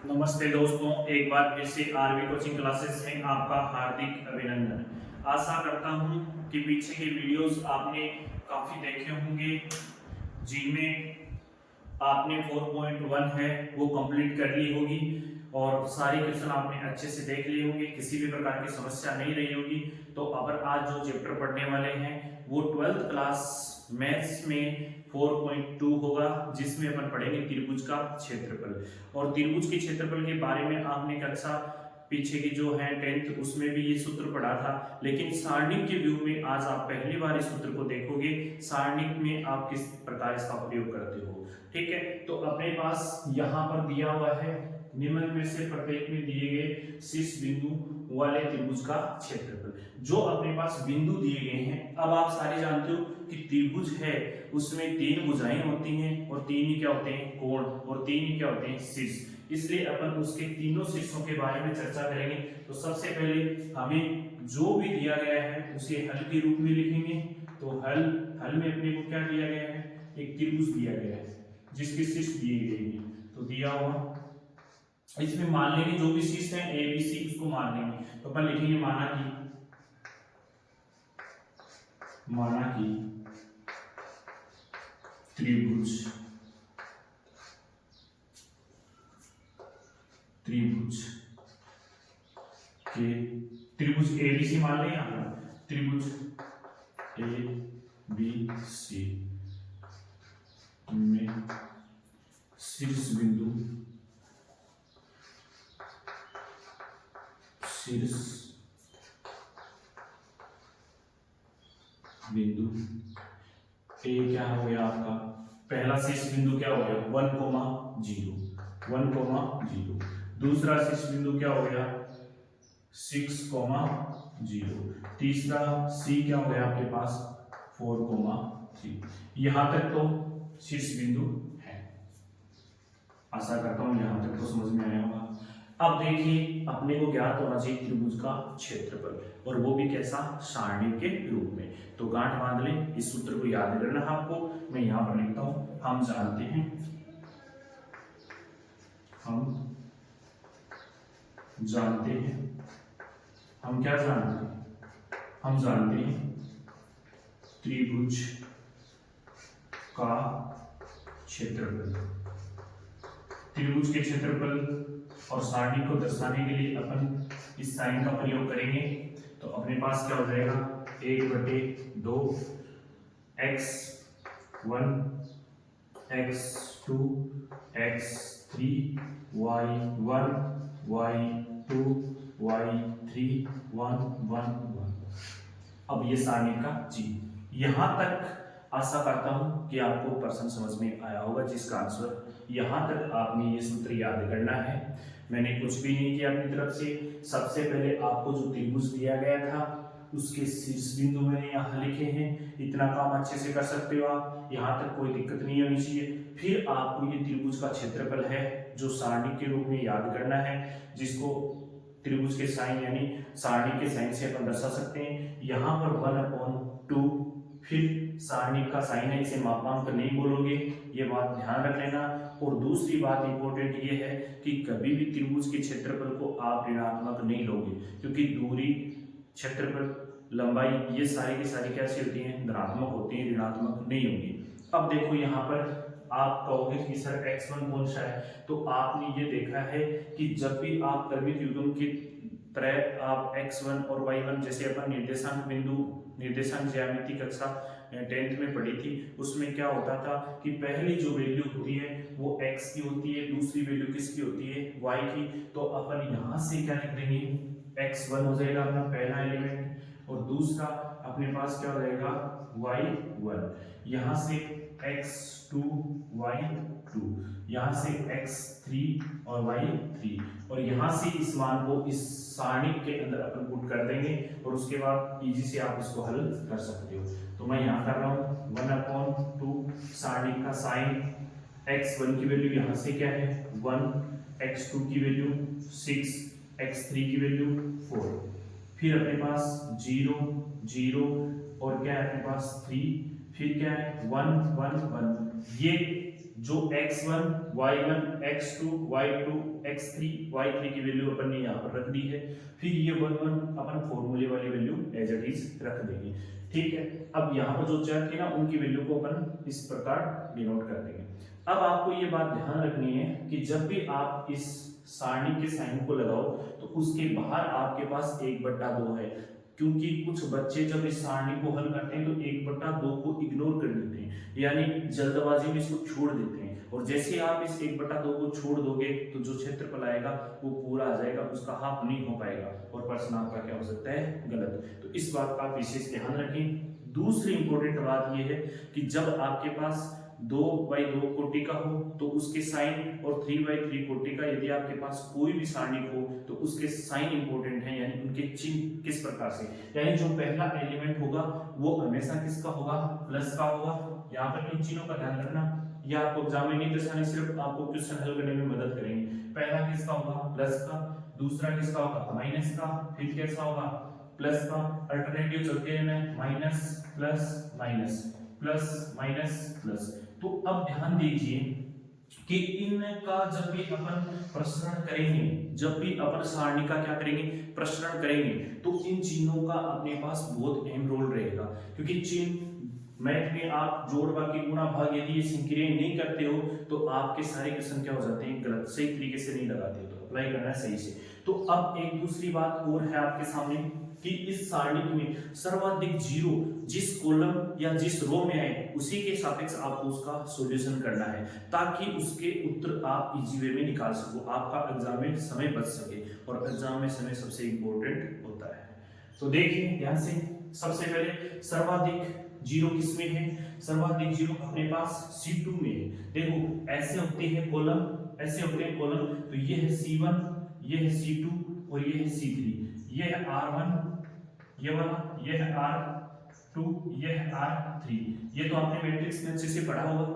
नमस्ते दोस्तों, एक बार फिर से आरवी कोचिंग क्लासेस में आपका हार्दिक अभिनंदन। आशा करता हूं कि पीछे के वीडियोस आपने काफी देखे होंगे, जिनमें आपने 4.1 है वो कंप्लीट कर ली होगी और सारे क्वेश्चन आपने अच्छे से देख लिए होंगे, किसी भी प्रकार की समस्या नहीं रही होगी। तो अब आज जो चैप्टर पढ़ने वाले हैं वो 12th क्लास मैथ्स में 4.2 होगा, जिसमें अपन पढ़ेंगे त्रिभुज का क्षेत्रफल। और त्रिभुज के क्षेत्रफल के बारे में आपने कक्षा पीछे की जो है 10th उसमें भी ये सूत्र पढ़ा था, लेकिन सारणिक के व्यू में आज आप पहली बार इस सूत्र को देखोगे। सारणिक में आप किस प्रकार इसका प्रयोग करते हो, ठीक है। तो अपने पास यहाँ पर दिया हुआ है निम्न में से प्रत्येक में दिए गए शीर्ष बिंदु वाले त्रिभुज का क्षेत्रफल। जो अपने पास बिंदु दिए गए हैं, अब आप सारे जानते हो कि त्रिभुज है उसमें तीन भुजाएं होती हैं और तीन ही क्या होते हैं कोण, और तीन ही क्या होते हैं शीर्ष। इसलिए अपन उसके तीनों शीर्षों के बारे में चर्चा करेंगे। तो सबसे पहले हमें जो भी दिया गया है उसे हल के रूप में लिखेंगे। तो हल में अपने को क्या दिया गया है, एक त्रिभुज दिया गया है जिसके शीर्ष दिए गए हैं। तो दिया हुआ इसमें मान लेंगे जो भी शीर्ष है ए बी सी उसको मान लेंगे। तो अपन लिखेंगे माना कि त्रिभुज के त्रिभुज ए बी सी मान लें, यहाँ त्रिभुज ए बी सी में शीर्ष बिंदु ए क्या हो गया आपका, पहला शीर्ष बिंदु क्या हो गया 1,0 दूसरा शीर्ष बिंदु क्या हो गया 6,0, तीसरा सी क्या हो गया आपके पास 4,3। यहां तक तो शीर्ष बिंदु है। आशा करता हूं यहां तक तो समझ में आया होगा। अब देखिए अपने को ज्ञात होना चाहिए त्रिभुज का क्षेत्रफल, और वो भी कैसा, सारणी के रूप में। तो गांठ बांध लें, इस सूत्र को याद करना है आपको। मैं यहां पर लिखता हूं, हम जानते हैं हम क्या जानते हैं, हम जानते हैं त्रिभुज का क्षेत्रफल। त्रिभुज के क्षेत्रफल और सारणी को दर्शाने के लिए अपन इस साइन का प्रयोग करेंगे। तो अपने पास क्या हो जाएगा 1/2 x1 x2 x3 y1 y2 y3 1 1 1। अब ये सारणी का जी। यहां तक आशा करता हूं कि आपको प्रश्न समझ में आया होगा, जिसका आंसर यहां तक आपने ये सूत्र याद करना है। मैंने कुछ भी नहीं किया अपनी तरफ से। सबसे पहले आपको जो त्रिभुज दिया गया था उसके शीर्ष बिंदु मैंने यहाँ लिखे हैं। इतना काम अच्छे से कर सकते हो आप, यहाँ तक कोई दिक्कत नहीं होनी चाहिए। फिर आपको ये त्रिभुज का क्षेत्रफल है जो सारणी के रूप में याद करना है, जिसको त्रिभुज के साइन यानी सारणी के साइन से अपन दर्शा सकते हैं। यहाँ पर 1/2, फिर सारणी का साइन है, इसे मापांक नहीं बोलोगे, ये बात ध्यान रख लेना। और दूसरी बात इंपॉर्टेंट ये है कि कभी भी त्रिभुज के क्षेत्रफल को आप ऋणात्मक नहीं लोगे, क्योंकि दूरी, क्षेत्रफल, लंबाई ये सारी की सारी कैसी होती हैं, धनात्मक होती हैं, ऋणात्मक नहीं होगी। अब देखो यहाँ पर आप कहोगे कि सर x1 कौन सा है, तो आपने ये देखा है कि जब भी आप क्रमिक युग्म की तरह आप x1 और y1, जैसे अपन निर्देशांक ज्यामिति कक्षा 10th में पढ़ी थी, उसमें क्या होता था कि पहली जो वैल्यू होती है वो x की होती है, दूसरी वैल्यू किसकी होती है y की। तो अपन यहाँ से क्या लिख देंगे, x1 हो जाएगा अपना पहला एलिमेंट, और दूसरा अपने पास क्या हो जाएगा y1, यहाँ से x2 y2, यहाँ से x3 और y3, और यहाँ से इस मान को इस सारणी के अंदर अपन पुट कर देंगे, और उसके बाद इजी से आप इसको हल कर सकते हो। तो मैं यहाँ कर रहा हूँ 1/2 सारणी का साइन, x1 की वैल्यू यहाँ से क्या है 1, x2 की वैल्यू 6, x3 की वैल्यू 4, फिर अपने पास 0 0 और क्या है अपने पास 3, फिर क्या है 1 1 1। ये जो x1, y1, x2, y2, x3, y3 की वैल्यू अपन ने यहाँ पर रख दी है। फिर ये 1 1 अपन फॉर्मूले वाली वैल्यू एज इट इज रख देंगे। ठीक है, अब यहाँ पर जो चर थे ना उनकी वैल्यू को अपन इस प्रकार डिनोट कर देंगे। अब आपको ये बात ध्यान रखनी है कि जब भी आप इस सारणी के साइन को लगाओ तो उसके बाहर आपके पास 1/2 है, क्योंकि कुछ बच्चे जब इस सारणी को हल करते हैं तो 1/2 को इग्नोर कर देते हैं, यानी जल्दबाजी में इसको छोड़ देते हैं, और जैसे आप इस 1/2 को छोड़ दोगे तो जो क्षेत्रफल आएगा वो पूरा आ जाएगा, उसका हाफ नहीं हो पाएगा और प्रश्न आपका क्या हो सकता है, गलत। तो इस बात का विशेष ध्यान रखें। दूसरी इंपॉर्टेंट बात यह है कि जब आपके पास 2/2 कोटि का हो तो उसके साइन, और 3/3 कोटि का यदि आपके पास कोई भी सारणी हो तो उसके साइन इंपॉर्टेंट है, यानी उनके चिन्ह किस प्रकार से, यानी जो पहला एलिमेंट होगा वो हमेशा किसका होगा, प्लस का होगा। यहाँ पर इन चिन्हों का ध्यान रखना, ये आपको एग्जाम में नहीं दर्शाने, सिर्फ आपको क्वेश्चन हल करने में मदद करेंगे। पहला किसका होगा, प्लस का, दूसरा किसका होगा, माइनस का, फिर कैसा होगा, प्लस का, अल्टरनेटिव चलते रहना है, minus plus minus plus minus plus. तो अब ध्यान दीजिए कि इनका जब भी अपन प्रसरण करेंगे, जब भी अपन सारणी का क्या करेंगे, प्रसरण करेंगे, तो इन चिन्हों का अपने पास बहुत अहम रोल रहेगा, क्योंकि चिन्ह मैथ में आप जोड़ बाकी गुणा भाग यदि ये संक्रियाएं नहीं करते हो तो आपके सारे क्वेश्चन क्या हो जाते हैं, गलत, सही तरीके से नहीं लगाते हो, तो अप्लाई करना है सही से। तो अब एक दूसरी बात और है आपके सामने कि इस सारणी में सर्वाधिक जीरो जिस कॉलम या जिस रो में आए उसी के सापेक्ष आपको उसका सॉल्यूशन करना है, ताकि उसके उत्तर आप इजी वे में निकाल सको, आपका एग्जाम में समय बच सके, और एग्जाम में समय सबसे इंपॉर्टेंट होता है। तो देखिए ध्यान से, सबसे पहले सर्वाधिक जीरो किसमें है, सर्वाधिक जीरो अपने पास C2 में है। देखो ऐसे होते हैं कॉलम, ऐसे होते हैं कॉलम, तो ये है C1, ये है C2 और ये है C3, ये है R1, ये वाला, ये है R2, ये है R3। ये तो आपने मैट्रिक्स में अच्छे से पढ़ा होगा।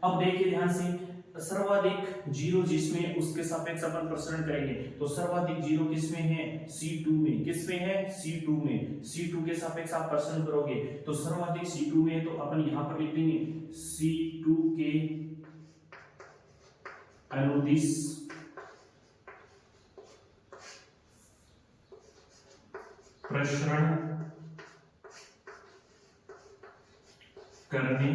अब देखिए ध्यान से, सर्वाधिक जीरो जिसमें उसके सापेक्ष अपन प्रसरण करेंगे, तो सर्वाधिक जीरो किसमें है, C2 में। किसमें है, C2 में। C2 के सापेक्ष आप प्रसरण करोगे तो सर्वाधिक C2 में, तो अपन यहां पर लिख देंगे C2 के अनुदिश प्रसरण करने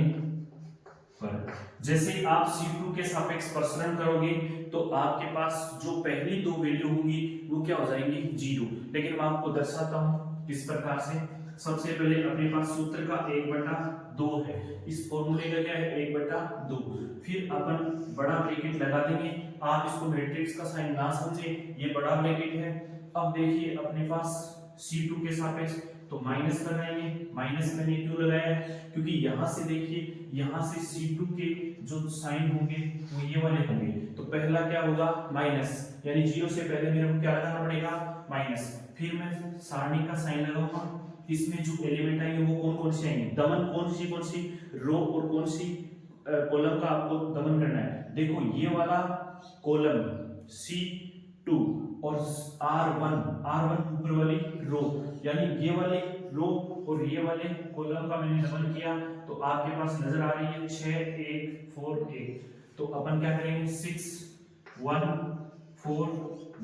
पर, जैसे आप C2 के सापेक्ष प्रसरण करोगे तो आपके पास जो पहली दो वैल्यू होंगी वो क्या हो जाएंगी, जीरो। लेकिन मैं आपको दर्शाता हूं किस प्रकार से। सबसे पहले अपने पास सूत्र का 1/2 है, इस फॉर्मूले का क्या है, 1/2। फिर अपन बड़ा ब्रैकेट लगा देंगे, आप इसको मैट्रिक्स का साइन ना समझे, ये बड़ा ब्रैकेट है। अब देखिए अपने पास C2 के सापेक्ष तो माइनस लगाएंगे, माइनस मैंने क्यों लगाया है, क्योंकि यहां से देखिए, यहां से C2 के जो साइन होंगे वो ये वाले होंगे, तो पहला क्या होगा, माइनस, यानी जीरो से पहले मेरे को क्या लगाना पड़ेगा, माइनस। फिर मैं सारणी का साइन लगाऊंगा, इसमें जो एलिमेंट आएंगे वो कौन कौन से आएंगे, दमन कौन सी रो और कौन सी कॉलम का आपको दमन करना है। देखो ये वाला कॉलम C2 और R1 ऊपर वाली रो, यानी ये वाले रो और ये वाले कॉलम का मैंने दमन किया, तो आपके पास नजर आ रही है 6 1 4 1, तो अपन क्या करेंगे 6 1 4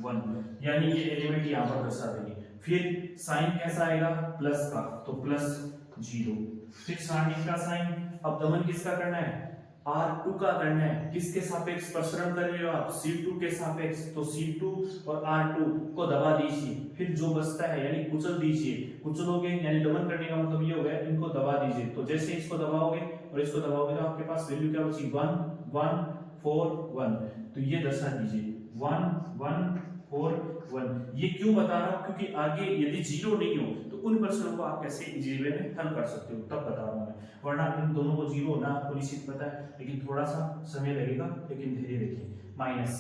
1, यानी ये एलिमेंट यहाँ पर दर्शा देंगे। फिर साइन कैसा आएगा, प्लस का, तो +0। फिर सारणी का साइन, अब दमन किसका करना है, R2 का करना है। किसके सापेक्ष प्रसरण कर रहे हो आप, C2 के सापेक्ष, तो C2 और R2 को दबा दीजिए, फिर जो बचता है यानी कुचल दीजिए, कुचलोगे यानी दमन करने का मतलब ये हो गया, इनको दबा दीजिए। तो जैसे इसको दबाओगे और इसको दबाओगे तो आपके पास वैल्यू क्या बची, 1 1 4 1, तो ये दर्शा दीजिए 1 1 4 1। ये क्यों बता रहा हूं, क्योंकि आगे यदि जीरो नहीं हो तो उन प्रश्नों को आप कैसे इजी वे में हल कर सकते हो, तब बता रहा हूं मैं, वरना इन दोनों को जीरो होना आपको निश्चित पता है, लेकिन थोड़ा सा समय लगेगा, लेकिन धीरे देखिए। माइनस,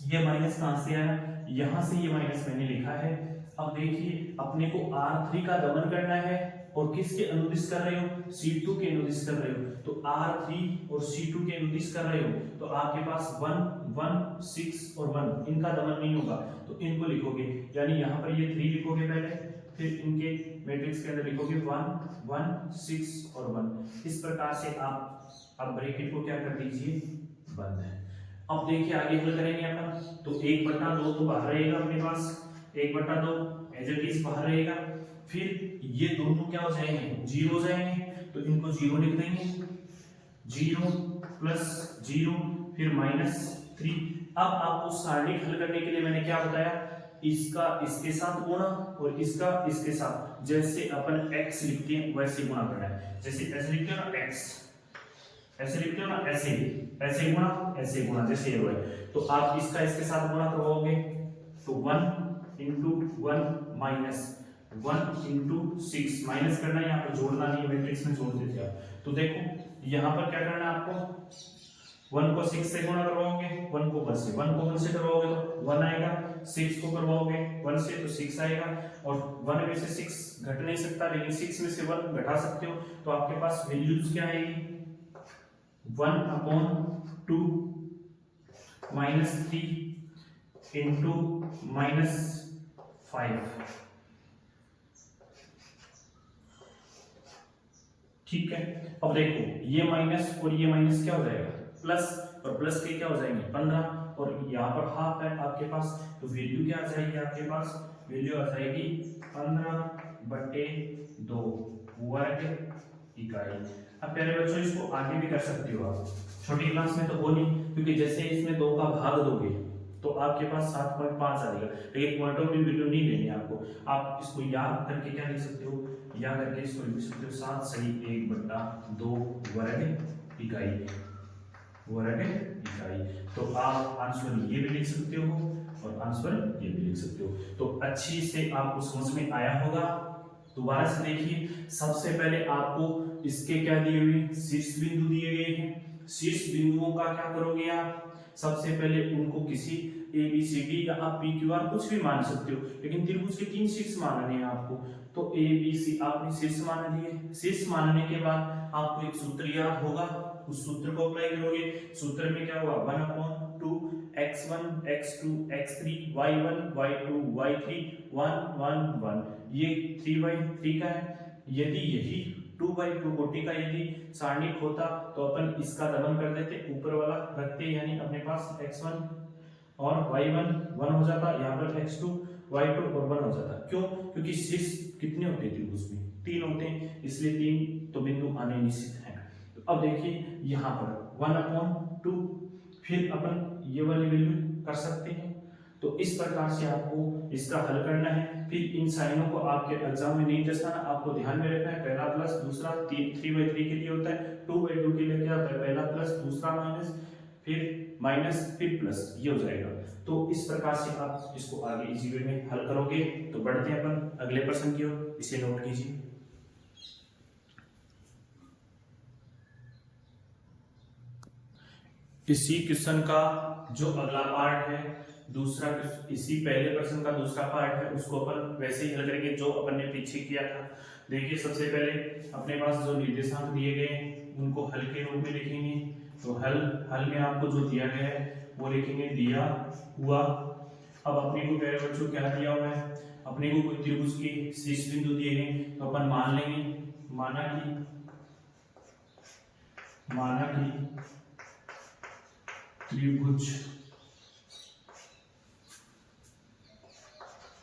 ये माइनस कहां से आया, यहां से ये माइनस मैंने लिखा है। अब देखिए अपने को R3 का दमन करना है, और किसके अनुदिश कर रहे हो, C2 के अनुदिश कर रहे हो, तो R3 और C2 के अनुदिश कर रहे हो, तो आपके पास 1 1 6 और 1, इनका दमन नहीं होगा, तो इनको लिखोगे, यानी यहाँ पर ये 3 लिखोगे पहले, फिर इनके मैट्रिक्स के अंदर लिखोगे 1 1 6 और 1। इस प्रकार से आप अब ब्रैकेट को क्या कर दीजिए, बंद है। अब देखिए आगे हल करेंगे अपन, तो 1/2 तो बाहर रहेगा अपने पास, 1/2 एज इट इज बाहर रहेगा। फिर ये दोनों क्या हो जाएंगे, 0 हो जाएंगे, तो इनको 0 लिख देंगे, 0 प्लस 0 फिर -3। अब आपको सारणी हल करने के लिए मैंने क्या बताया, इसका इसके साथ गुणा और इसका इसके साथ, जैसे अपन x लिखते हैं वैसे गुणा करना है। जैसे ऐसे लिखते हो ना x, ऐसे लिखते हो ना, ऐसे गुणा जैसे ये है, तो आप इसका इसके साथ गुणा करवाओगे तो 1 × 1 माइनस 1 × 6, माइनस करना है, यहाँ पर जोड़ना नहीं, मैट्रिक्स में जोड़ देते हैं। तो देखो यहाँ पर क्या करना है आपको, 1 को 6 से गुणा करवाओगे, 1 को 1 से, 1 को 1 से करवाओगे तो 1 आएगा, 6 को करवाओगे 1 से तो 6 आएगा, और 1 में से 6 घट नहीं सकता, लेकिन 6 में से 1 घटा सकते हो, तो आपके पास वैल्यूज क्या आएगी, 1/2 -3 × -5। ठीक है, अब देखो ये माइनस और ये माइनस क्या हो जाएगा, प्लस, और प्लस के क्या हो जाएंगे 15, और यहाँ पर हाफ है आपके पास, तो वैल्यू क्या आ जाएगी आपके पास, वैल्यू आ जाएगी 15/2 वर्ग इकाई। अब प्यारे बच्चों इसको आगे भी कर सकते हो आप, छोटी क्लास में तो हो नहीं, क्योंकि जैसे इसमें 2 का भाग दोगे तो आपके पास 7.5 आ जाएगा, लेकिन पॉइंट ऑफ व्यू वीडियो नहीं लेनी है आपको। आप इसको याद करके क्या लिख सकते हो, याद करके इसको लिख सकते हो 7 सही 1/2 वर्ग इकाई, वर्ग इकाई। तो आप आंसर ये भी लिख सकते हो और आंसर ये भी लिख सकते हो। तो अच्छी से आपको समझ में आया होगा। दोबारा से देखिए, सबसे पहले आपको इसके क्या दिए हुए, शीर्ष बिंदु दिए गए हैं। शीर्ष बिंदुओं का क्या करोगे आप, सबसे पहले उनको किसी ए बी सी डी या आप पी क्यू आर कुछ भी मान सकते हो, लेकिन त्रिभुज के 3 शीर्ष मानने हैं आपको, तो ए बी सी आपने शीर्ष मान दिए। शीर्ष मानने के बाद आपको एक सूत्र याद होगा, उस सूत्र को अप्लाई करोगे। सूत्र में क्या होगा, 1/2 x1 x2 x3 y1 y2 y3 1 1 1, ये 3/3 का है। यदि यही 2/2 कोटि का यदि सारणिक होता तो अपन इसका दमन कर देते, ऊपर वाला रखते, यानी अपने पास x1 और y1 1 हो जाता, यहाँ पर x2 y2 और 1 हो जाता। क्यों, क्योंकि शीर्ष कितने होते हैं त्रिभुज में, 3 होते हैं, इसलिए 3 तो बिंदु आने निश्चित है। तो अब देखिए यहाँ पर 1/2, फिर अपन ये वाली वैल्यू कर सकते हैं। तो इस प्रकार से आपको इसका हल करना है। फिर इन साइनों को आपके एग्जाम में नहीं दर्शाना, आपको ध्यान में रखना है, पहला प्लस दूसरा 3/3 के लिए होता है, 2/2 के लिए क्या होता है, पहला प्लस दूसरा माइनस, फिर माइनस फिर प्लस, ये हो जाएगा। तो इस प्रकार से आप इसको आगे इसी वे में हल करोगे। तो बढ़ते हैं अपन अगले प्रश्न की ओर, इसे नोट कीजिए। इसी क्वेश्चन का जो अगला पार्ट है, दूसरा, इसी पहले प्रश्न का दूसरा पार्ट है, उसको अपन वैसे ही हल करेंगे जो अपन ने पीछे किया था। देखिए सबसे पहले अपने पास जो निर्देशांक दिए गए हैं उनको हल के रूप में लिखेंगे। तो हल में आपको जो दिया गया है वो लिखेंगे दिया हुआ। अब अपने को प्यारे बच्चों क्या दिया हुआ है, अपने को कोई त्रिभुज के शीर्ष बिंदु दिए गए, तो अपन मान लेंगे, माना कि त्रिभुज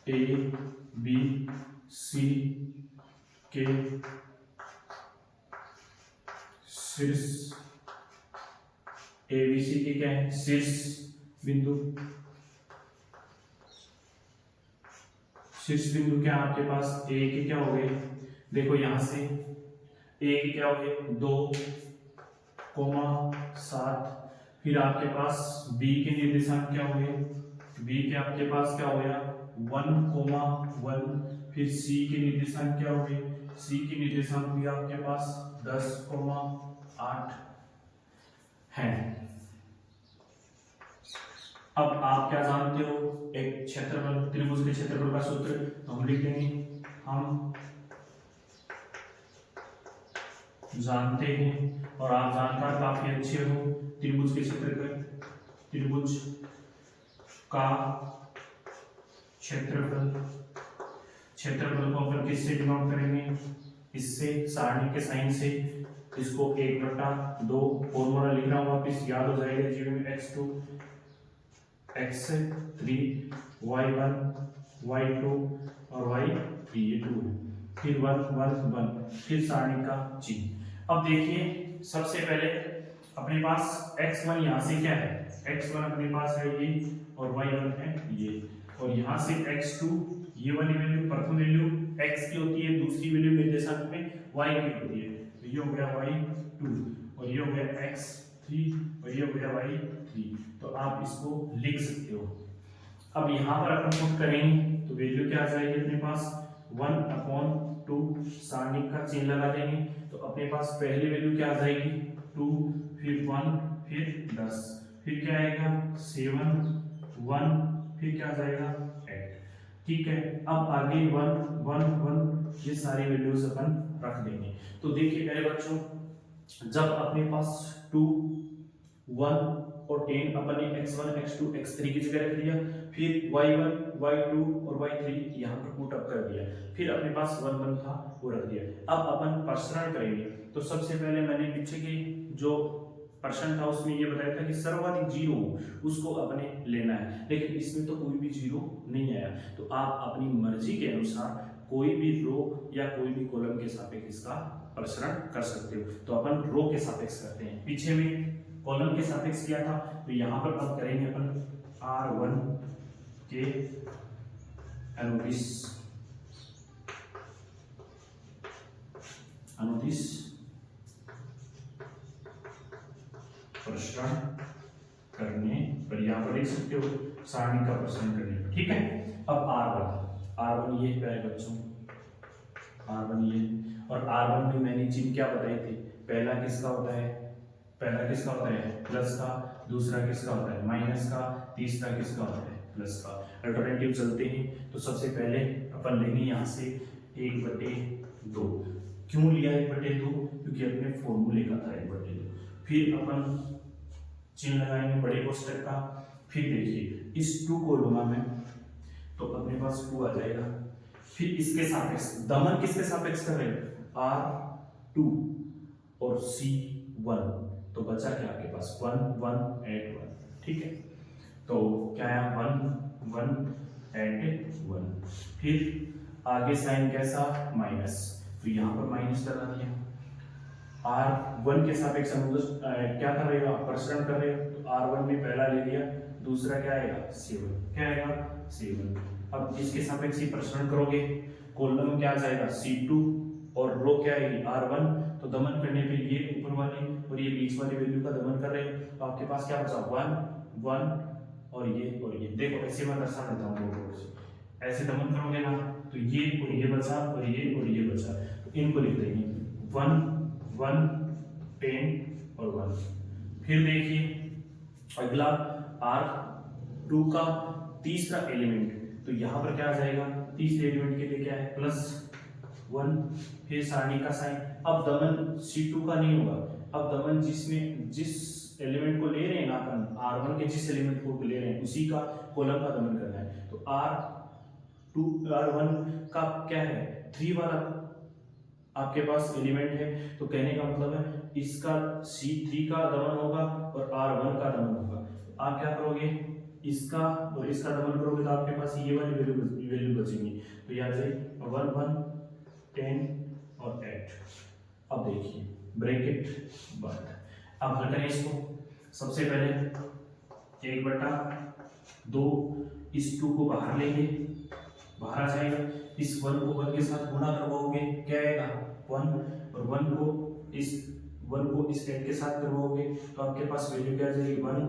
ए बी सी के शीर्ष, ए बी सी के क्या है, शीर्ष बिंदु क्या आपके पास, ए के क्या हो गए, देखो यहां से ए के क्या हो गए 2,7, फिर आपके पास बी के निर्देशांक क्या हो गए, बी के आपके पास क्या हो गया 1,1, फिर सी के निर्देशांक क्या हो गए, सी के निर्देशांक भी आपके पास 10,8 हैं। अब आप क्या जानते हो, एक क्षेत्रफल, त्रिभुज के क्षेत्रफल का सूत्र, तो हम लिख देंगे, हम जानते हैं, और आप जानकार काफी अच्छे हो, त्रिभुज के त्रिभुज का क्षेत्रफल को अपन किससे डिनोट करेंगे, इससे, सारणी के साइन से, इसको 1/2 फॉर्मूला लिख रहा हूँ वापिस, याद हो जाएगा जीरो में x2 x3 y1 y2 और y3 ये 2 है, फिर 1 1 1, फिर सारणी का चिन्ह। अब देखिए सबसे पहले अपने पास x1 यहाँ से क्या है, x1 अपने पास है ये और y1 है ये, और यहाँ से x2 ये वाली वैल्यू प्रथम वैल्यू x की होती है, दूसरी वैल्यू निर्देशांक में y की होती है, तो ये हो गया y2 और ये हो गया x3 और ये हो गया y3, तो आप इसको लिख सकते हो। अब यहाँ पर अपन पुट करेंगे तो वैल्यू क्या आ जाएगी अपने पास 1/2, सारणी का चिन्ह लगा देंगे तो अपने पास पहली वैल्यू क्या आ जाएगी 2, फिर 1, फिर 10, फिर क्या आएगा 7 1, फिर क्या आ जाएगा 8। ठीक है, अब आगे 1 1 1 ये सारी वैल्यूज अपन रख देंगे। तो देखिए पहले बच्चों, जब अपने पास 2 1 और 10 अपन ने x1 x2 x3 की जगह रख दिया, फिर y1 y2 और y3 यहाँ पर पुट अप कर दिया, फिर अपने पास 1 1 था वो रख दिया। अब अपन प्रसरण करेंगे तो सबसे पहले मैंने पीछे की जो प्रश्न था उसमें ये बताया था कि सर्वाधिक जीरो उसको अपने लेना है, लेकिन इसमें तो कोई भी जीरो नहीं आया, तो आप अपनी मर्जी के अनुसार कोई भी रो या कोई भी कॉलम के सापेक्ष इसका प्रसरण कर सकते हो। तो अपन रो के सापेक्ष करते हैं, पीछे में कॉलम के सापेक्ष किया था, तो यहाँ पर अब करेंगे अपन R1 के अनुदिश प्रसरण करने पर, यहाँ पर देख सकते हो सारणी का प्रसरण करने पर। ठीक है, अब R1 ये है बच्चों, R1 ये, और R1 में मैंने चिन्ह क्या बताए थे, पहला किसका होता है प्लस का, दूसरा किसका होता है माइनस का, तीसरा किसका होता है प्लस का। अल्टरनेटिव चलते हैं तो सबसे पहले अपन लेंगे यहाँ से 1/2। क्यों लिया 1/2? क्योंकि अपने फॉर्मूले का था 1/2। फिर अपन चिन्ह लगाएंगे बड़े कोष्टक का, फिर देखिए इस 2 को लूंगा मैं तो अपने पास 2 आ जाएगा, फिर इसके सापेक्ष दमन किसके सापेक्ष कर रहे हैं R2 और C1, तो बचा क्या आपके पास 1 1 8 1। ठीक है, तो क्या है 1 1 8 1, फिर आगे साइन कैसा माइनस, तो यहाँ पर माइनस लगा दिया। R1 के सापेक्ष क्या कर रहे हो आप प्रसरण कर रहे हो, तो R1 में पहला ले लिया, दूसरा क्या आएगा 7, क्या आएगा 7। अब इसके सापेक्ष ही प्रसरण करोगे, कॉलम क्या आ जाएगा C2 और रो क्या आएगी R1, तो दमन करने पे ये ऊपर वाली और ये बीच वाली वैल्यू का दमन कर रहे हो, तो आपके पास क्या बचा 1 1 और ये देखो ऐसे मैं दर्शा देता हूँ, ऐसे दमन करोगे ना तो ये और ये बचा और ये बचा, तो इनको लिख देंगे 1 1 10 और 1। फिर देखिए अगला R2 का तीसरा एलिमेंट, तो यहाँ पर क्या आ जाएगा, तीसरे एलिमेंट के लिए क्या है +1, फिर सारणी का साइन। अब दमन C2 का नहीं होगा, अब दमन जिस एलिमेंट को ले रहे हैं ना अपन, R1 के जिस एलिमेंट को ले रहे हैं उसी का कॉलम का दमन करना है। तो R1 का क्या है 3 वाला आपके पास एलिमेंट है, तो कहने का मतलब है इसका C3 का दमन होगा और R1 का दमन होगा। तो आप क्या करोगे, इसका और इसका दमन करोगे तो आपके पास ये वाली वैल्यू बचेंगी, तो यहाँ से 1 1 10 और 8। अब देखिए ब्रैकेट बंद, अब हल करें इसको। सबसे पहले 1/2, इस 2 को बाहर लेंगे, बाहर आ जाएगा, इस 1 को 1 के साथ गुणा करवाओगे क्या आएगा 1, और 1 को इस 8 के साथ करवाओगे तो आपके पास वैल्यू क्या आ जाएगी 1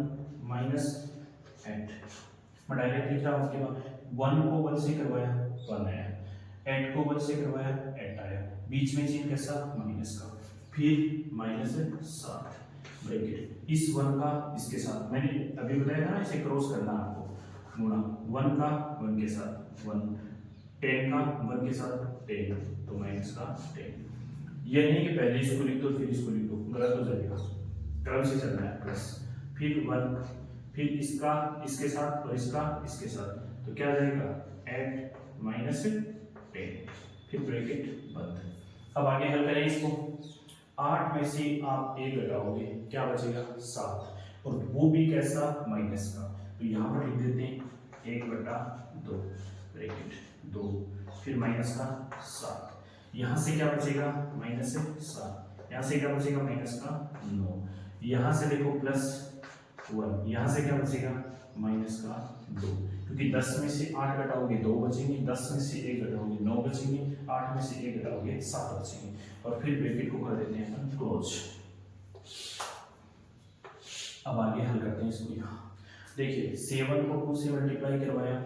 - 8। मैं डायरेक्ट लिख रहा हूँ, उसके बाद 1 को 1 से करवाया 1 आया, 8 को 1 से करवाया 8 आया, बीच में चिन्ह कैसा माइनस का, फिर -7 ब्रैकेट इस 1 का इसके साथ, मैंने अभी बताया था ना इसे क्रॉस करना आपको, गुणा 1 का 1 के साथ 1, 10 का 1 के साथ 10, तो माइनस का 10। ये नहीं कि पहले इसको लिख दो फिर इसको लिख दो, गलत हो जाएगा, क्रम से चलना है प्लस, फिर 1, फिर इसका इसके साथ और इसका इसके साथ, तो क्या जाएगा 8 - 10, फिर ब्रैकेट बंद। अब आगे हल करें इसको, 8 में से आप 1 घटाओगे, क्या बचेगा 7, और वो भी कैसा, माइनस का। तो यहाँ पर लिख देते हैं 1/2 ब्रैकेट 2, फिर माइनस का 7, यहाँ से क्या बचेगा माइनस से 7, यहाँ से क्या बचेगा माइनस का 9, यहाँ से देखो +1, यहाँ से क्या बचेगा माइनस का 2, क्योंकि 10 में से 8 घटाओगे 2 बचेंगे, 10 में से 1 घटाओगे 9 बचेंगे, 8 में से 1 घटाओगे 7 बचेंगे, और फिर ब्रैकेट को कर देते हैं अपन क्लोज। अब आगे हल करते हैं इसको। यहाँ देखिए 7 को 2 से मल्टीप्लाई करवाया,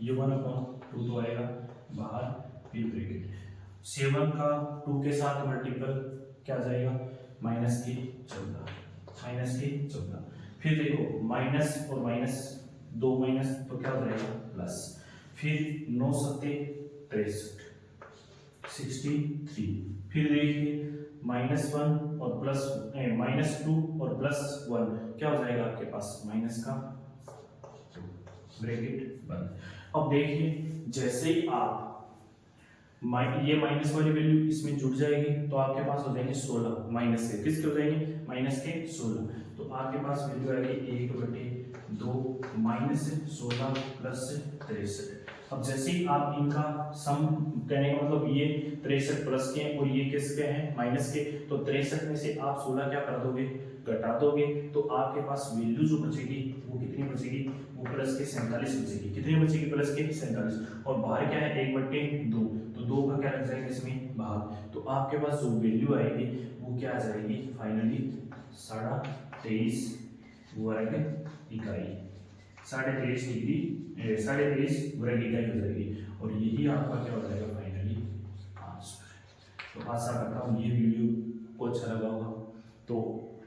ये 1/2 तो आएगा बाहर, फिर ब्रैकेट 7 का 2 के साथ मल्टीपल क्या जाएगा -14, फिर देखो माइनस और माइनस 2 माइनस तो क्या हो जाएगा प्लस, फिर 9 सत्ते 63, फिर देखिए -1 और -2 और +1 क्या हो जाएगा आपके पास माइनस का 2, ब्रैकेट बंद। अब देखिए जैसे ही आप ये माइनस वाली वैल्यू इसमें जुड़ जाएगी तो आपके पास हो जाएंगे 16, माइनस के किसके हो जाएंगे माइनस के 16, तो आपके पास वैल्यू आएगी 1/2 माइनस 16 प्लस 63। अब जैसे ही आप इनका सम कहने का मतलब ये 63 प्लस के हैं और ये किसके हैं माइनस के, तो 63 में से आप 16 क्या कर दोगे घटा दोगे, तो आपके पास वैल्यू जो बचेगी वो कितनी बचेगी, वो प्लस के 47 बचेगी। कितनी बचेगी प्लस के 47, और बाहर क्या है 1/2, तो 2 का क्या लग जाएगा इसमें बाहर, तो आपके पास जो वैल्यू आएगी वो क्या आ जाएगी फाइनली 23.5 वर्ग इकाई, 23.5 डिग्री 23.5 वर्ग इकाई हो जाएगी, और यही आपका क्या हो जाएगा फाइनली आंसर। तो आशा करता हूँ ये वीडियो को अच्छा लगा होगा, तो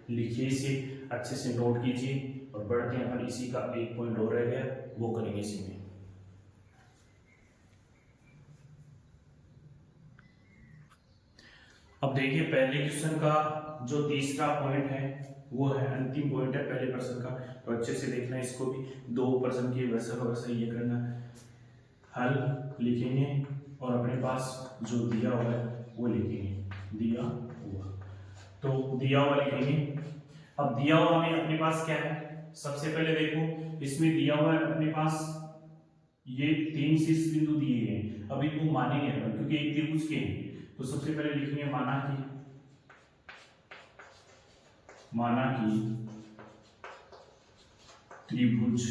लिखिए इसे अच्छे से नोट कीजिए, और बढ़ते हैं अपन इसी का एक पॉइंट और रह गया वो करेंगे इसी में। अब देखिए पहले क्वेश्चन का जो तीसरा पॉइंट है वो है अंतिम पॉइंट है पहले प्रश्न का, तो अच्छे से देखना इसको भी, 2 प्रश्न की वैसा का वैसा ये करना, हल लिखेंगे और अपने पास जो दिया हुआ है वो लिखेंगे, दिया हुआ तो दिया हुआ लिखेंगे। अब दिया हुआ हमें अपने पास क्या है, सबसे पहले देखो इसमें दिया हुआ है अपने पास ये 3 शीर्ष बिंदु दिए हैं, अब इनको मानेंगे अपन क्योंकि एक त्रिभुज के हैं, तो सबसे पहले लिखेंगे माना कि त्रिभुज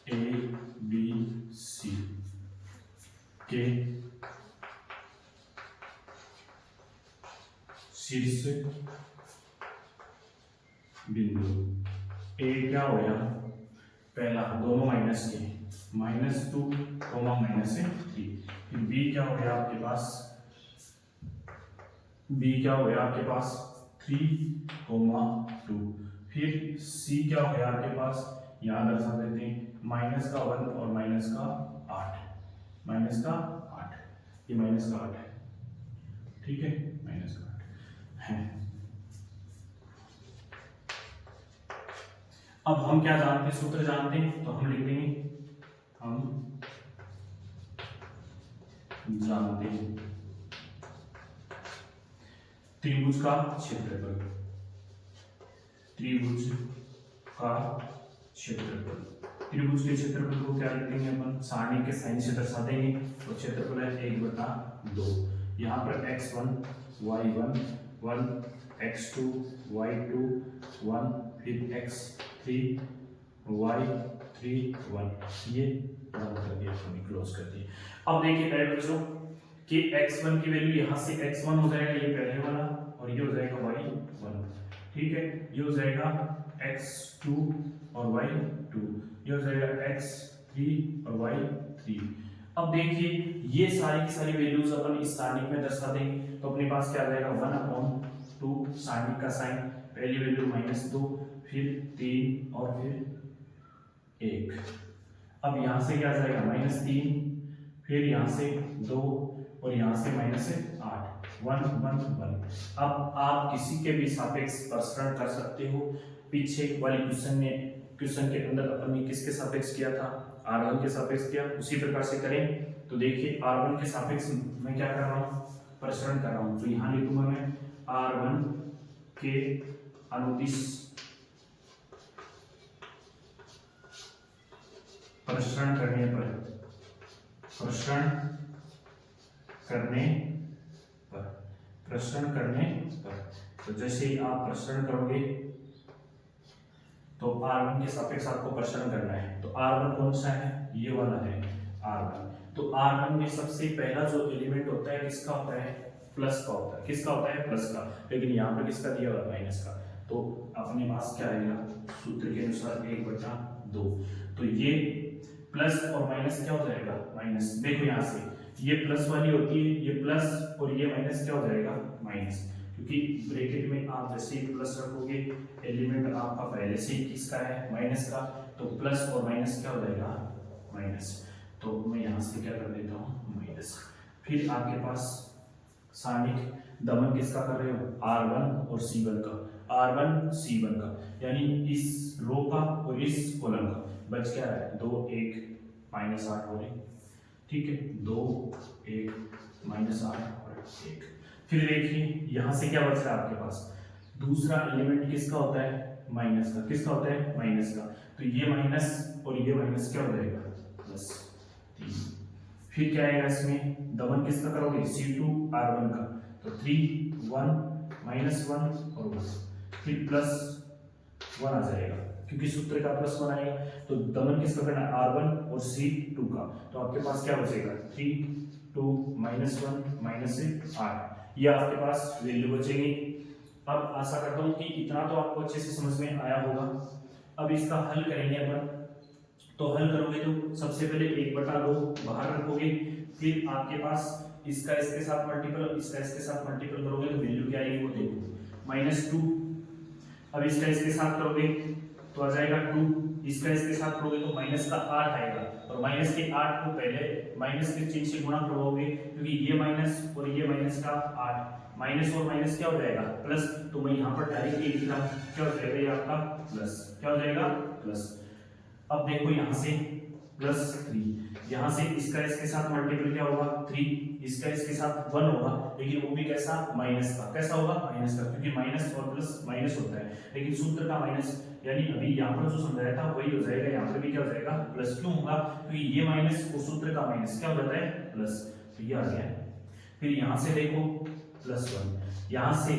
ABC के शीर्ष बिंदु ए क्या हो गया पहला दोनों माइनस के -2, -3, फिर बी क्या हो गया आपके पास,3, 2, फिर सी क्या हो गया आपके पास, यहाँ दर्शा देते हैं -1 और -8, ये -8 है, ठीक है -8 है। अब हम क्या जानते हैं, सूत्र जानते हैं, तो हम लिख देंगे हम जानते हैं त्रिभुज का क्षेत्रफल, त्रिभुज के क्षेत्रफल को क्या लिख देंगे अपन, सारणी के साइन से दर्शा देंगे, तो क्षेत्रफल है 1/2, यहाँ पर x1 y1 1, x2 y2 1, फिर x3 y3 1, ये बंद कर दिया हमने, क्लोज कर दिया। अब देखिए पहले बच्चों कि x1 की वैल्यू यहाँ से x1 हो जाएगा ये पहले वाला, और ये हो जाएगा y1, ठीक है, ये हो जाएगा x2 और y2, ये हो जाएगा x3 और y3। अब देखिए ये सारी की सारी वैल्यूज अपन इस सारणी में दर्शा देंगे, तो अपने पास क्या आ जाएगा 1/2, सारणी का साइन पहली वैल्यू -2, फिर 3 और फिर 1। अब यहाँ से क्या आ जाएगा -3, फिर यहाँ से 2 और यहाँ से -8, 1 1 1। अब आप किसी के भी सापेक्ष प्रसरण कर सकते हो, पीछे वाले क्वेश्चन के अंदर अपन ने किसके सापेक्ष किया था, R1 के सापेक्ष किया, उसी प्रकार से करें। तो देखिए R1 के सापेक्ष मैं क्या कर रहा हूँ, प्रसरण कर रहा हूँ, तो यहाँ लिखूंगा मैं R1 के अनुदिश प्रसरण करने पर तो जैसे ही आप प्रसरण करोगे तो R1 के सापेक्ष आपको प्रसरण करना है। तो R1 कौन सा है, ये वाला है R1। तो R1 में सबसे पहला जो एलिमेंट होता है किसका होता है, प्लस का होता है। किसका होता है, प्लस का। लेकिन यहाँ पर किसका दिया हुआ, माइनस का। तो अपने पास क्या आएगा, सूत्र के अनुसार 1/2। तो ये प्लस और माइनस क्या हो जाएगा, माइनस। देखो यहाँ से ये प्लस वाली होती है, ये प्लस और ये माइनस क्या हो जाएगा, माइनस। क्योंकि ब्रैकेट में आप जैसे ही प्लस रखोगे, एलिमेंट आपका पहले से ही किसका है, माइनस का। तो प्लस और माइनस क्या हो जाएगा, माइनस। तो मैं यहाँ से क्या कर देता हूँ, माइनस। फिर आपके पास सारणिक दमन किसका कर रहे हो, R1 और C1 का। R1 C1 का, यानी इस रो का और इस कॉलम का। बच क्या है, 2 1 -8 हो रहे, ठीक है। 2 1 -8 और 1। फिर देखिए यहाँ से क्या बच रहा है आपके पास, दूसरा एलिमेंट किसका होता है, माइनस का। किसका होता है, माइनस का। तो ये माइनस और ये माइनस क्या हो जाएगा, प्लस 3। फिर क्या आएगा इसमें, दमन किसका करोगे, C2 R1 का। तो 3 1 -1 और 1, फिर प्लस 1 आ जाएगा क्योंकि सूत्र का +1 आएगा। तो दमन किसका करना है, R1 और C2 का। तो आपके पास क्या बचेगा, 3 2 -1 -8, ये आपके पास वैल्यू बचेगी। अब आशा करता हूँ कि इतना तो आपको अच्छे से समझ में आया होगा। अब इसका हल करेंगे अपन। तो हल करोगे तो सबसे पहले 1/2 बाहर रखोगे, फिर आपके पास इसका इसके साथ मल्टीपल, इसका इसके साथ मल्टीपल करोगे तो वैल्यू क्या आएगी वो देखो, -2। अब इसका इसके साथ करोगे तो आ जाएगा 2, इसका इसके साथ करोगे तो माइनस का 8 आएगा। और माइनस के 8 को पहले माइनस के चिन्ह से गुणा करोगे, क्योंकि ये माइनस और ये माइनस का 8, माइनस और माइनस क्या हो जाएगा, प्लस। तो मैं यहाँ पर डायरेक्ट ये लिख रहा हूँ, क्या हो जाएगा, ये आपका प्लस। क्या हो जाएगा, प्लस। अब देखो यहाँ से +3, यहाँ से इसका इसके साथ मल्टीपल क्या होगा, 3, इसका इसके साथ 1 होगा, लेकिन वो भी कैसा, माइनस का। कैसा होगा, माइनस का, क्योंकि माइनस और प्लस माइनस होता है, लेकिन सूत्र का माइनस। यानी अभी यहाँ पर जो समझाया था वही हो जाएगा, यहाँ पर भी क्या हो जाएगा, प्लस। क्यों होगा, क्योंकि ये माइनस और सूत्र का माइनस क्या हो जाता है, प्लस। तो ये आ गया। फिर यहाँ से देखो +1, यहाँ से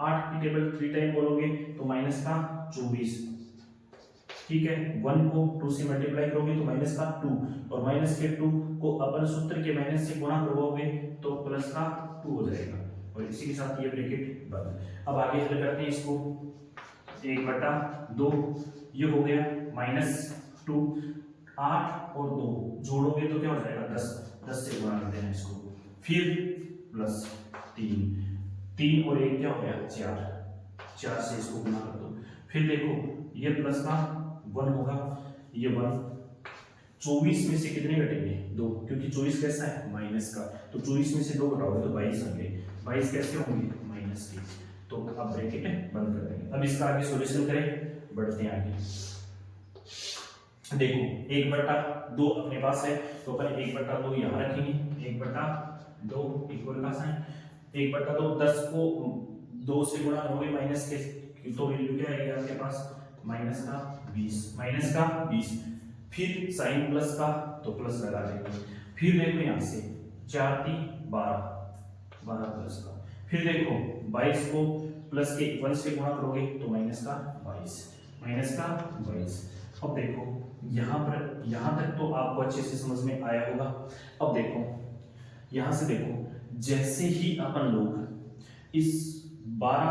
8 की टेबल 3 टाइम बोलोगे तो माइनस का 24, ठीक है। 1 को 2 से मल्टीप्लाई करोगे तो माइनस का 2, और माइनस के 2 को अपन सूत्र के माइनस से गुणा करोगे तो प्लस का 2 हो जाएगा। और इसी के साथ ये ब्रैकेट बंद। अब आगे हल करते हैं इसको। 1/2 ये हो गया, -2, 8 और 2 जोड़ोगे तो क्या हो जाएगा, 10 से गुणा करते हैं इसको। फिर +3 और 1 क्या हो गया, 4 से इसको गुणा कर दो। फिर देखो ये प्लस का 1 होगा, ये 1, 24 में से कितने घटेंगे, 2, क्योंकि 24 कैसा है, माइनस का। तो 24 में से 2 घटाओगे तो 22 होंगे। 22 कैसे होंगे, माइनस के। तो अब ब्रैकेट बंद कर देंगे। अब इसका आगे सॉल्यूशन करें, बढ़ते हैं आगे। देखो 1/2 अपने पास है, तो अपन 1/2 यहाँ रखेंगे। 1/2 इक्वल का साइन, 1/2 10 को 2 से गुणा करोगे माइनस के, तो वैल्यू क्या आएगी आपके पास, -20 फिर साइन प्लस का तो प्लस लगा देंगे। फिर देखो यहाँ से 4 3 12 प्लस का। फिर देखो 22 को प्लस के 1 से गुणा करोगे तो माइनस का 22। अब देखो यहाँ तक तो आपको अच्छे से समझ में आया होगा। अब देखो यहाँ से देखो, जैसे ही अपन लोग इस 12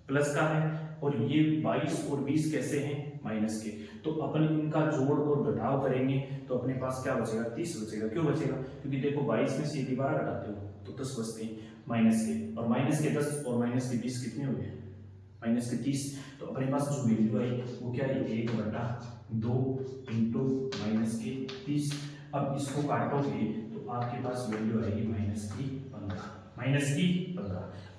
प्लस का है और ये 22 और 20 कैसे हैं, माइनस के, तो अपन इनका जोड़ और घटाव करेंगे तो अपने पास क्या बचेगा, 30 बचेगा। क्यों बचेगा, क्योंकि देखो 22 में से यदि 12 घटाते हो तो 10 बचते हैं माइनस के, और माइनस के 10 और माइनस के 20 कितने हो गए, माइनस के 30। तो अपने पास जो वैल्यू आई वो क्या है, 1/2 इंटू माइनस के 30। अब इसको काटोगे तो आपके पास वैल्यू आएगी माइनस की 15।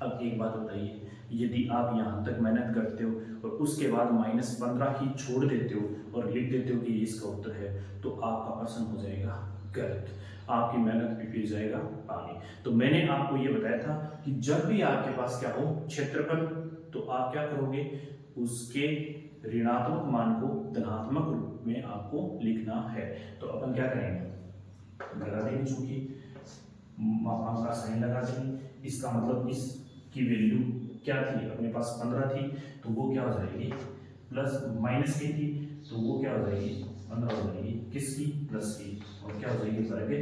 अब एक बात बताइए, यदि आप यहाँ तक मेहनत करते हो और उसके बाद -15 ही छोड़ देते हो और लिख देते हो कि इसका उत्तर है, तो आपका प्रश्न हो जाएगा गलत। आपकी मेहनत भी फिर जाएगा पानी। तो मैंने आपको ये बताया था कि जब भी आपके पास क्या हो क्षेत्रफल, तो आप क्या करोगे, उसके ऋणात्मक मान को धनात्मक रूप में आपको लिखना है। तो अपन क्या करेंगे, लगा देंगे, चूंकि मापांक का साइन लगा देंगे। इसका मतलब इसकी वैल्यू क्या थी, अपने पास 15 थी, तो वो क्या हो जाएगी प्लस माइनस की थी, तो वो क्या हो जाएगी 15 हो जाएगी किसकी, प्लस की, और क्या हो जाएगी वर्ग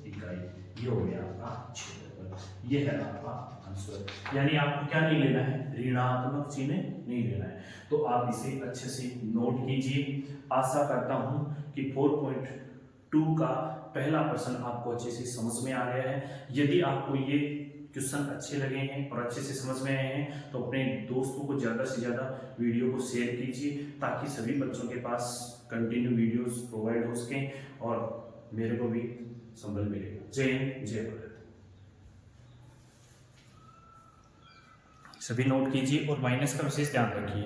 इकाई। ये हो गया आपका क्षेत्रफल, ये है आपका आंसर। यानी आपको क्या नहीं लेना है, ऋणात्मक चिन्ह नहीं लेना है। तो आप इसे अच्छे से नोट कीजिए। आशा करता हूं कि 4.2 का पहला प्रश्न आपको अच्छे से समझ में आ गया है। यदि आपको ये क्वेश्चन अच्छे लगे हैं और अच्छे से समझ में आए हैं तो अपने दोस्तों को ज़्यादा से ज़्यादा वीडियो को शेयर कीजिए, ताकि सभी बच्चों के पास कंटिन्यू वीडियोस प्रोवाइड हो सकें और मेरे को भी संबल मिलेगा। जय हिंद, जय भारत। सभी नोट कीजिए और माइनस का विशेष ध्यान रखिए।